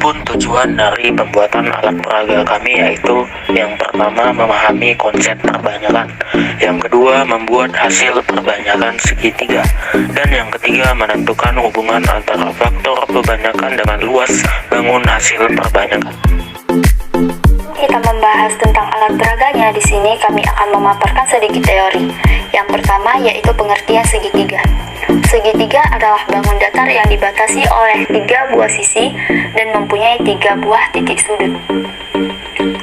Adapun tujuan dari pembuatan alat peraga kami yaitu yang pertama memahami konsep perbanyakan, yang kedua membuat hasil perbanyakan segitiga, dan yang ketiga menentukan hubungan antara faktor perbanyakan dengan luas bangun hasil perbanyakan. Kita membahas tentang alat peraganya. Di sini kami akan memaparkan sedikit teori. Yang pertama yaitu pengertian segitiga. Segitiga adalah bangun datar yang dibatasi oleh 3 buah sisi dan mempunyai 3 buah titik sudut.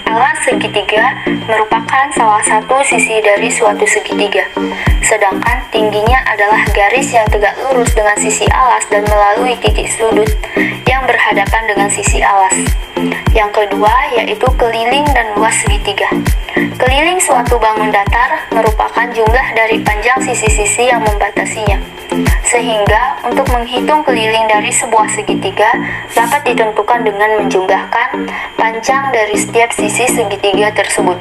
Alas segitiga merupakan salah satu sisi dari suatu segitiga, sedangkan tingginya adalah garis yang tegak lurus dengan sisi alas dan melalui titik sudut yang berhadapan dengan sisi alas. Yang kedua yaitu keliling dan luas segitiga. Keliling suatu bangun datar merupakan jumlah dari panjang sisi-sisi yang membatasinya, sehingga untuk menghitung keliling dari sebuah segitiga dapat ditentukan dengan menjumlahkan panjang dari setiap sisi segitiga tersebut.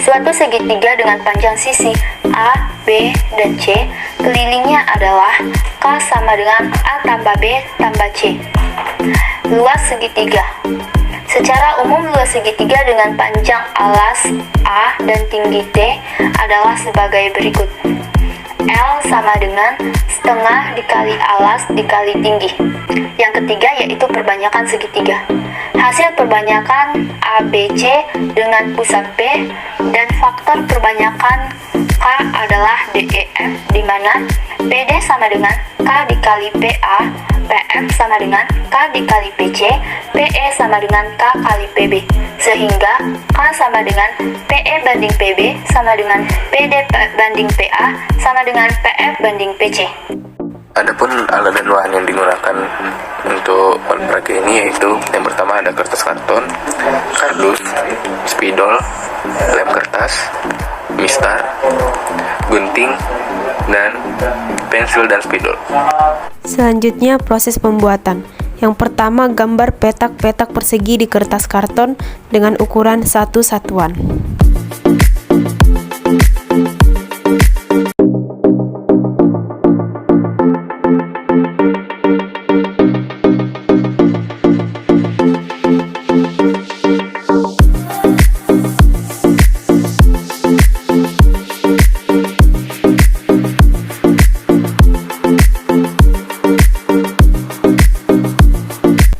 Suatu segitiga dengan panjang sisi A, B, dan C, kelilingnya adalah K sama dengan A tambah B tambah C. Luas segitiga. Secara umum luas segitiga dengan panjang alas A dan tinggi T adalah sebagai berikut. L sama dengan setengah dikali alas dikali tinggi. Yang ketiga yaitu perbanyakan segitiga. Hasil perbanyakan ABC dengan pusat P dan faktor perbanyakan K adalah DEF, di mana PD sama dengan K dikali PA, PM sama dengan K dikali PC, PE sama dengan K kali PB, sehingga K sama dengan PE banding PB sama dengan PD banding PA sama dengan PF banding PC. Adapun alat dan bahan yang digunakan untuk alat peraga ini yaitu yang pertama ada kertas karton, kardus, spidol, lem kertas, mistar, gunting, dan pensil dan spidol. Selanjutnya proses pembuatan. Yang pertama gambar petak-petak persegi di kertas karton dengan ukuran 1 satuan.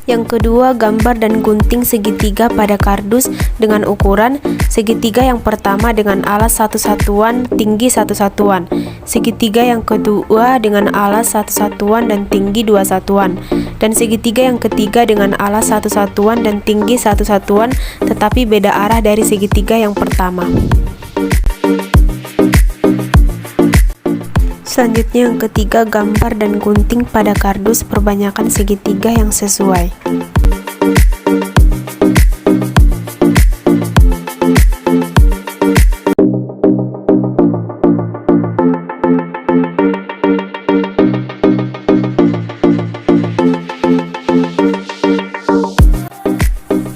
Yang kedua, gambar dan gunting segitiga pada kardus dengan ukuran segitiga yang pertama dengan alas 1 satuan, tinggi 1 satuan. Segitiga yang kedua dengan alas 1 satuan dan tinggi 2 satuan. Dan segitiga yang ketiga dengan alas 1 satuan dan tinggi 1 satuan, tetapi beda arah dari segitiga yang pertama. Selanjutnya yang ketiga, gambar dan gunting pada kardus perbanyakan segitiga yang sesuai.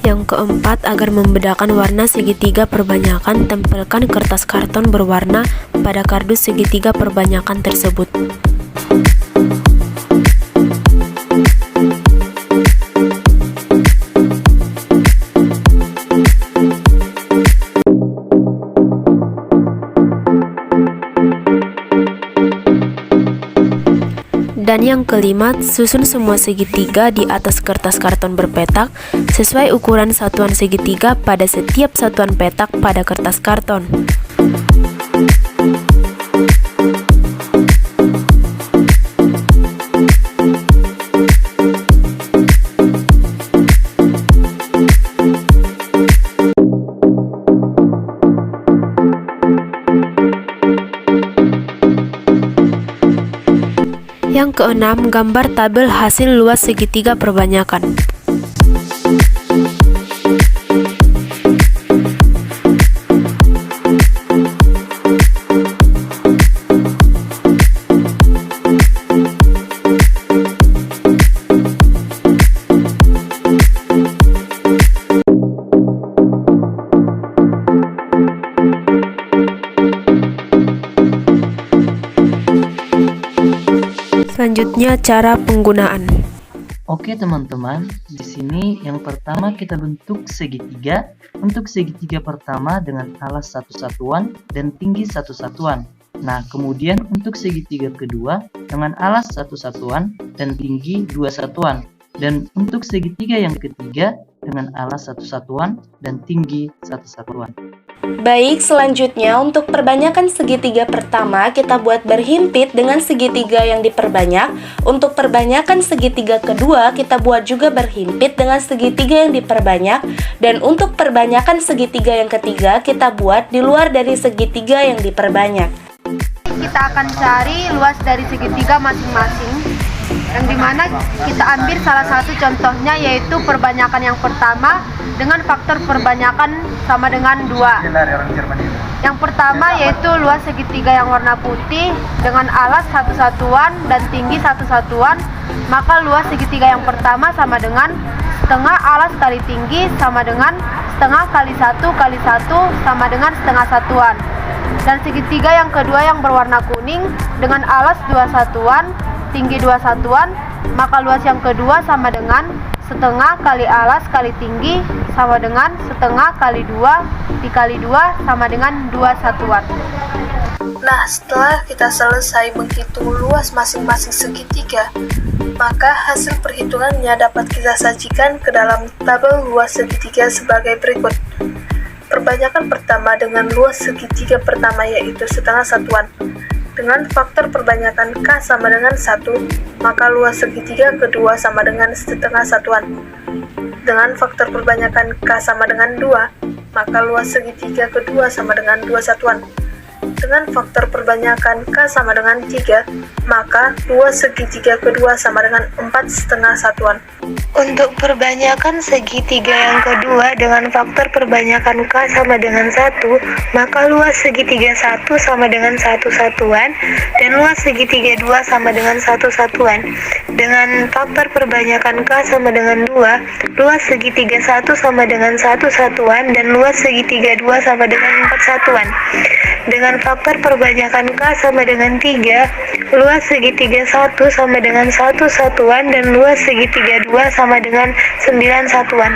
Yang keempat, agar membedakan warna segitiga perbanyakan, tempelkan kertas karton berwarna pada kardus segitiga perbanyakan tersebut. Dan yang kelima, susun semua segitiga di atas kertas karton berpetak sesuai ukuran satuan segitiga pada setiap satuan petak pada kertas karton. Yang keenam, gambar tabel hasil luas segitiga perbanyakan. Selanjutnya, cara penggunaan. Oke teman-teman, di sini yang pertama kita bentuk segitiga. Untuk segitiga pertama dengan alas satu satuan dan tinggi satu satuan. Nah, kemudian untuk segitiga kedua dengan alas satu satuan dan tinggi 2 satuan. Dan untuk segitiga yang ketiga dengan alas satu satuan dan tinggi 1 satuan. Baik, selanjutnya untuk perbanyakan segitiga pertama kita buat berhimpit dengan segitiga yang diperbanyak. Untuk perbanyakan segitiga kedua kita buat juga berhimpit dengan segitiga yang diperbanyak. Dan untuk perbanyakan segitiga yang ketiga kita buat di luar dari segitiga yang diperbanyak. Kita akan cari luas dari segitiga masing-masing, yang dimana kita ambil salah satu contohnya, yaitu perbanyakan yang pertama dengan faktor perbanyakan sama dengan 2. Yang pertama yaitu luas segitiga yang warna putih dengan alas satu satuan dan tinggi 1 satuan, maka luas segitiga yang pertama sama dengan setengah alas kali tinggi sama dengan setengah kali 1 kali 1 sama dengan setengah satuan. Dan segitiga yang kedua yang berwarna kuning dengan alas 2 satuan, tinggi 2 satuan, maka luas yang kedua sama dengan setengah kali alas kali tinggi sama dengan setengah kali 2 dikali 2 sama dengan 2 satuan. Nah, setelah kita selesai menghitung luas masing-masing segitiga, maka hasil perhitungannya dapat kita sajikan ke dalam tabel luas segitiga sebagai berikut. Perbanyakan pertama dengan luas segitiga pertama yaitu setengah satuan. Dengan faktor perbanyakan K sama dengan 1, maka luas segitiga kedua sama dengan setengah satuan. Dengan faktor perbanyakan K sama dengan 2, maka luas segitiga kedua sama dengan 2 satuan. Dengan faktor perbanyakan K sama dengan 3, maka luas segitiga kedua sama dengan 4 setengah satuan. Untuk perbanyakan segitiga yang kedua dengan faktor perbanyakan K sama dengan 1, maka luas segitiga 1 sama dengan 1 satuan dan luas segitiga 2 sama dengan 1 satuan. Dengan faktor perbanyakan K sama dengan 2, luas segitiga 1 sama dengan 1 satuan dan luas segitiga 2 sama dengan 4 satuan. Dengan faktor perbanyakan K sama dengan 3, luas segitiga 1 sama dengan 1 satuan dan luas segitiga 2 sama dengan 9 satuan.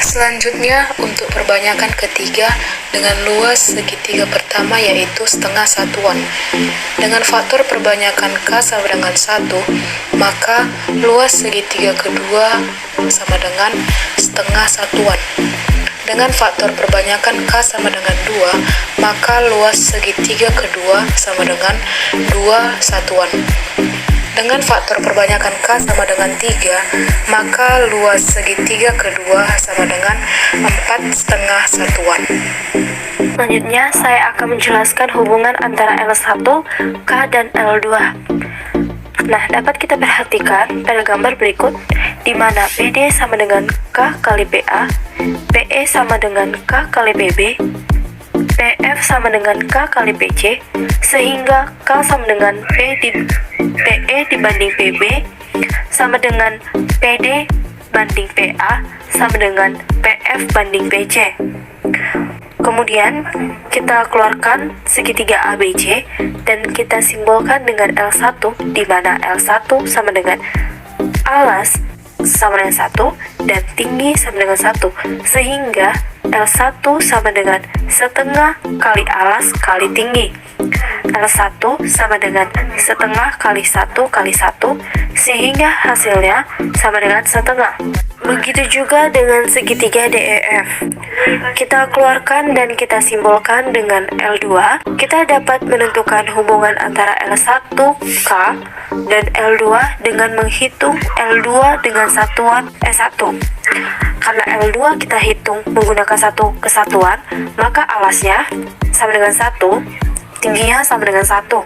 Selanjutnya untuk perbanyakan ketiga dengan luas segitiga pertama yaitu setengah satuan. Dengan faktor perbanyakan K sama dengan 1, maka luas segitiga kedua sama dengan setengah satuan. Dengan faktor perbanyakan K sama dengan 2, maka luas segitiga kedua sama dengan 2 satuan. Dengan faktor perbanyakan K sama dengan 3, maka luas segitiga kedua sama dengan 4 setengah satuan. Selanjutnya saya akan menjelaskan hubungan antara L1, K, dan L2. Nah, dapat kita perhatikan pada gambar berikut, di mana PD sama dengan K kali PA, PE sama dengan K kali PB, PF sama dengan K kali PC, sehingga K sama dengan PE dibanding PB, sama dengan PD banding PA, sama dengan PF banding PC. Kemudian kita keluarkan segitiga ABC dan kita simbolkan dengan L1, di mana L1 sama dengan alas sama dengan 1 dan tinggi sama dengan 1, sehingga L1 sama dengan setengah kali alas kali tinggi. L1 sama dengan setengah kali 1 kali 1, sehingga hasilnya sama dengan setengah. Begitu juga dengan segitiga DEF. Kita keluarkan dan kita simbolkan dengan L2. Kita dapat menentukan hubungan antara L1 K dan L2 dengan menghitung L2 dengan satuan S1. Karena L2 kita hitung menggunakan satu kesatuan, maka alasnya sama dengan 1, tingginya sama dengan 1,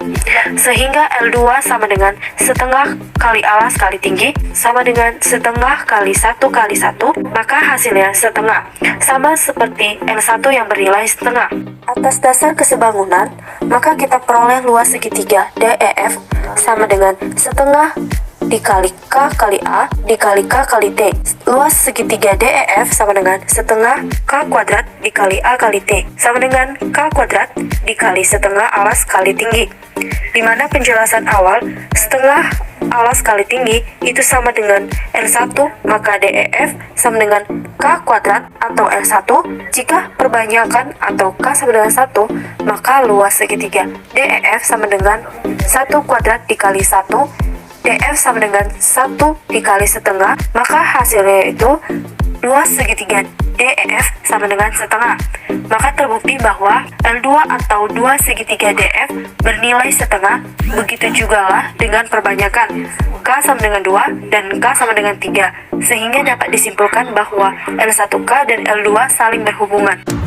sehingga L2 sama dengan setengah kali alas kali tinggi sama dengan setengah kali 1 kali 1, maka hasilnya setengah, sama seperti L1 yang bernilai setengah. Atas dasar kesebangunan, maka kita peroleh luas segitiga DEF sama dengan setengah dikali K kali A dikali K kali T. Luas segitiga DEF sama dengan setengah K kuadrat dikali A kali T sama dengan K kuadrat dikali setengah alas kali tinggi di mana penjelasan awal setengah alas kali tinggi itu sama dengan L1, maka DEF sama dengan K kuadrat atau L1. Jika perbanyakan atau K sama dengan 1, maka luas segitiga DEF sama dengan 1 kuadrat dikali 1, DF sama dengan 1 dikali setengah, maka hasilnya itu luas segitiga DEF sama dengan setengah. Maka terbukti bahwa L2 atau 2 segitiga DF bernilai setengah. Begitu juga lah dengan perbanyakan K sama dengan 2 dan K sama dengan 3, sehingga dapat disimpulkan bahwa L1K dan L2 saling berhubungan.